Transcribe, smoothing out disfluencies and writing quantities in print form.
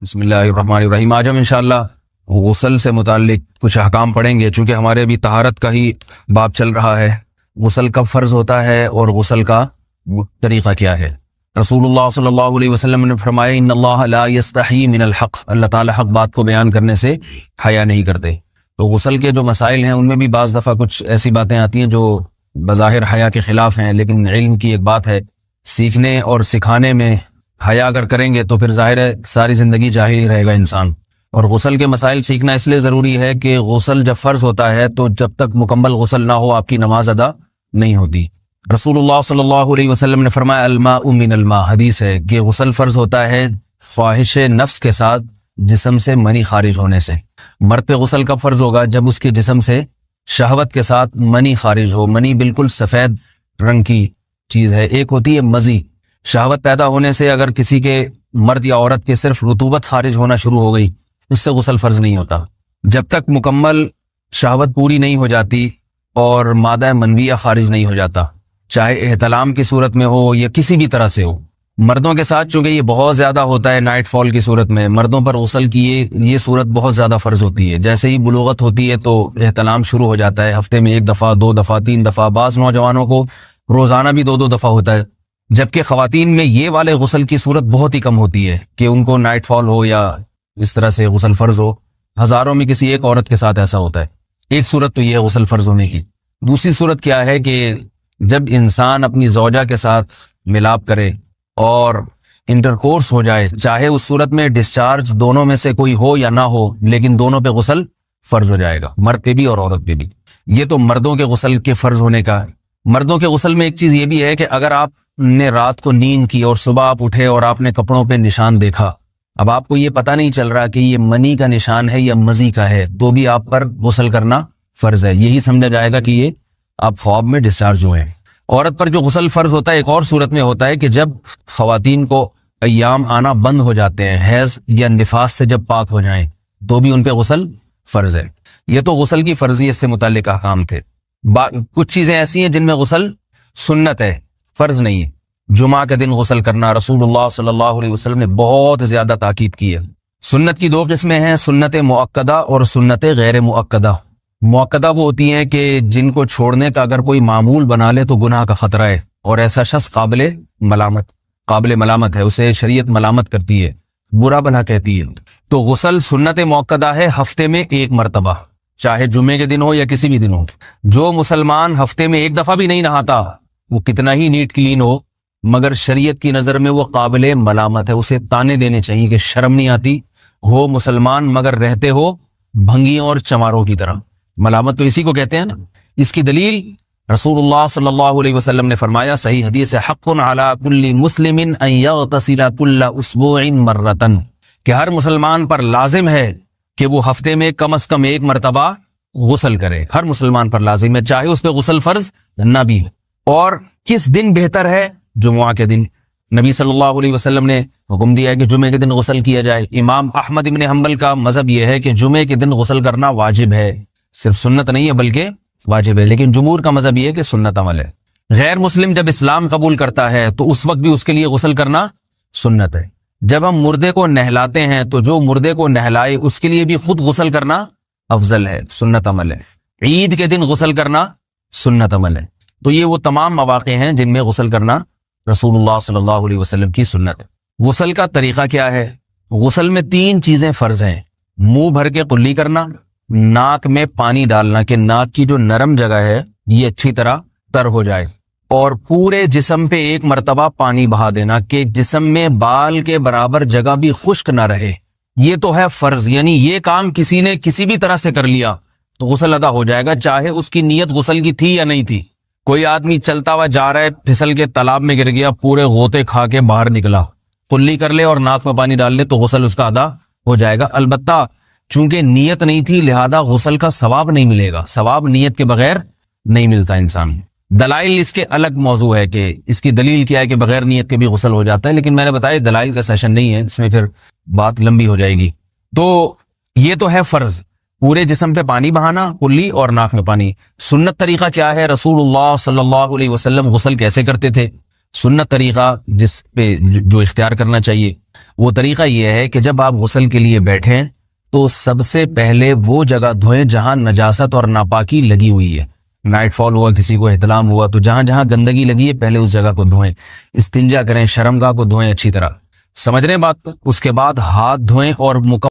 بسم اللہ الرحمن الرحیم۔ آج ہم انشاءاللہ غسل سے متعلق کچھ احکام پڑھیں گے، چونکہ ہمارے ابھی طہارت کا ہی باب چل رہا ہے۔ غسل کب فرض ہوتا ہے اور غسل کا طریقہ کیا ہے؟ رسول اللہ صلی اللہ علیہ وسلم نے فرمایا ان اللہ لا یستحی من الحق، اللہ تعالی حق بات کو بیان کرنے سے حیا نہیں کرتے۔ تو غسل کے جو مسائل ہیں ان میں بھی بعض دفعہ کچھ ایسی باتیں آتی ہیں جو بظاہر حیا کے خلاف ہیں، لیکن علم کی ایک بات ہے، سیکھنے اور سکھانے میں حیا اگر کریں گے تو پھر ظاہر ہے ساری زندگی جاہل ہی رہے گا انسان۔ اور غسل کے مسائل سیکھنا اس لیے ضروری ہے کہ غسل جب فرض ہوتا ہے تو جب تک مکمل غسل نہ ہو آپ کی نماز ادا نہیں ہوتی۔ رسول اللہ صلی اللہ علیہ وسلم نے فرمایا الماء من الماء، حدیث ہے کہ غسل فرض ہوتا ہے خواہش نفس کے ساتھ جسم سے منی خارج ہونے سے۔ مرد پہ غسل کب فرض ہوگا؟ جب اس کے جسم سے شہوت کے ساتھ منی خارج ہو۔ منی بالکل سفید رنگ کی چیز ہے، ایک ہوتی ہے مزی۔ شہوت پیدا ہونے سے اگر کسی کے مرد یا عورت کے صرف رطوبت خارج ہونا شروع ہو گئی اس سے غسل فرض نہیں ہوتا۔ جب تک مکمل شہوت پوری نہیں ہو جاتی اور مادہ منویہ خارج نہیں ہو جاتا، چاہے احتلام کی صورت میں ہو یا کسی بھی طرح سے ہو۔ مردوں کے ساتھ چونکہ یہ بہت زیادہ ہوتا ہے، نائٹ فال کی صورت میں مردوں پر غسل کی یہ صورت بہت زیادہ فرض ہوتی ہے۔ جیسے ہی بلوغت ہوتی ہے تو احتلام شروع ہو جاتا ہے، ہفتے میں 1 دفعہ 2 دفعہ 3 دفعہ، بعض نوجوانوں کو روزانہ بھی 2 دفعہ ہوتا ہے، جبکہ خواتین میں یہ والے غسل کی صورت بہت ہی کم ہوتی ہے کہ ان کو نائٹ فال ہو یا اس طرح سے غسل فرض ہو۔ ہزاروں میں کسی ایک عورت کے ساتھ ایسا ہوتا ہے۔ ایک صورت تو یہ ہے غسل فرض ہونے کی۔ دوسری صورت کیا ہے کہ جب انسان اپنی زوجہ کے ساتھ ملاپ کرے اور انٹرکورس ہو جائے، چاہے اس صورت میں ڈسچارج دونوں میں سے کوئی ہو یا نہ ہو، لیکن دونوں پہ غسل فرض ہو جائے گا، مرد پہ بھی اور عورت پہ بھی۔ یہ تو مردوں کے غسل کے فرض ہونے کا ہے۔ مردوں کے غسل میں ایک چیز یہ بھی ہے کہ اگر آپ نے رات کو نیند کی اور صبح آپ اٹھے اور آپ نے کپڑوں پہ نشان دیکھا، اب آپ کو یہ پتہ نہیں چل رہا کہ یہ منی کا نشان ہے یا مزی کا ہے، تو بھی آپ پر غسل کرنا فرض ہے۔ یہی سمجھا جائے گا کہ یہ آپ خواب میں ڈسچارج ہوئے ہیں۔ عورت پر جو غسل فرض ہوتا ہے ایک اور صورت میں ہوتا ہے کہ جب خواتین کو ایام آنا بند ہو جاتے ہیں، حیض یا نفاس سے جب پاک ہو جائیں تو بھی ان پہ غسل فرض ہے۔ یہ تو غسل کی فرضیت سے متعلق احکام تھے۔ کچھ چیزیں ایسی ہیں جن میں غسل سنت ہے، فرض نہیں ہے۔ جمعہ کے دن غسل کرنا رسول اللہ صلی اللہ علیہ وسلم نے بہت زیادہ تاکید کی ہے۔ سنت کی 2 قسمیں ہیں، سنت مؤکدہ اور سنت غیر مؤکدہ۔ مؤکدہ وہ ہوتی ہیں کہ جن کو چھوڑنے کا اگر کوئی معمول بنا لے تو گناہ کا خطرہ ہے اور ایسا شخص قابل ملامت ہے، اسے شریعت ملامت کرتی ہے، برا بھلا کہتی ہے۔ تو غسل سنت مؤکدہ ہے، ہفتے میں 1 مرتبہ، چاہے جمعے کے دن ہو یا کسی بھی دن ہو۔ جو مسلمان ہفتے میں 1 دفعہ بھی نہیں نہاتا، وہ کتنا ہی نیٹ کلین ہو، مگر شریعت کی نظر میں وہ قابل ملامت ہے، اسے تانے دینے چاہیے کہ شرم نہیں آتی ہو مسلمان مگر رہتے ہو بھنگیوں اور چماروں کی طرح۔ ملامت تو اسی کو کہتے ہیں نا۔ اس کی دلیل رسول اللہ صلی اللہ علیہ وسلم نے فرمایا، صحیح حدیث ہے، حق علی کل مسلم ان یغتسل کل اسبوع مرۃ، کہ ہر مسلمان پر لازم ہے کہ وہ ہفتے میں کم از کم 1 مرتبہ غسل کرے۔ ہر مسلمان پر لازم ہے، چاہے اس پہ غسل فرض نہ بھی ہو۔ اور کس دن بہتر ہے؟ جمعہ کے دن۔ نبی صلی اللہ علیہ وسلم نے حکم دیا ہے کہ جمعے کے دن غسل کیا جائے۔ امام احمد ابن حنبل کا مذہب یہ ہے کہ جمعے کے دن غسل کرنا واجب ہے، صرف سنت نہیں ہے بلکہ واجب ہے، لیکن جمہور کا مذہب یہ ہے کہ سنت عمل ہے۔ غیر مسلم جب اسلام قبول کرتا ہے تو اس وقت بھی اس کے لیے غسل کرنا سنت ہے۔ جب ہم مردے کو نہلاتے ہیں تو جو مردے کو نہلائے اس کے لیے بھی خود غسل کرنا افضل ہے، سنت عمل ہے۔ عید کے دن غسل کرنا سنت عمل ہے۔ تو یہ وہ تمام مواقع ہیں جن میں غسل کرنا رسول اللہ صلی اللہ علیہ وسلم کی سنت ہے۔ غسل کا طریقہ کیا ہے؟ غسل میں 3 چیزیں فرض ہیں، منہ بھر کے قلی کرنا، ناک میں پانی ڈالنا کہ ناک کی جو نرم جگہ ہے یہ اچھی طرح تر ہو جائے، اور پورے جسم پہ 1 مرتبہ پانی بہا دینا کہ جسم میں بال کے برابر جگہ بھی خشک نہ رہے۔ یہ تو ہے فرض، یعنی یہ کام کسی نے کسی بھی طرح سے کر لیا تو غسل ادا ہو جائے گا، چاہے اس کی نیت غسل کی تھی یا نہیں تھی۔ کوئی آدمی چلتا ہوا جا رہا ہے، پھسل کے تالاب میں گر گیا، پورے غوطے کھا کے باہر نکلا، قلی کر لے اور ناک میں پانی ڈال لے تو غسل اس کا ادا ہو جائے گا۔ البتہ چونکہ نیت نہیں تھی لہذا غسل کا ثواب نہیں ملے گا، ثواب نیت کے بغیر نہیں ملتا انسان۔ دلائل اس کے الگ موضوع ہے کہ اس کی دلیل کیا ہے کہ بغیر نیت کے بھی غسل ہو جاتا ہے، لیکن میں نے بتایا دلائل کا سیشن نہیں ہے، اس میں پھر بات لمبی ہو جائے گی۔ تو یہ تو ہے فرض، پورے جسم پہ پانی بہانا، کلی اور ناک میں پانی۔ سنت طریقہ کیا ہے؟ رسول اللہ صلی اللہ علیہ وسلم غسل کیسے کرتے تھے؟ سنت طریقہ جس پہ جو اختیار کرنا چاہیے وہ طریقہ یہ ہے کہ جب آپ غسل کے لیے بیٹھیں تو سب سے پہلے وہ جگہ دھوئیں جہاں نجاست اور ناپاکی لگی ہوئی ہے. نائٹ فال ہوا, کسی کو احتلام ہوا, تو جہاں جہاں گندگی لگی ہے پہلے اس جگہ کو دھوئیں. استنجا کریں, شرمگاہ کو دھوئیں اچھی طرح. سمجھ رہے ہیں بات کو؟ اس کے بعد ہاتھ دھوئیں اور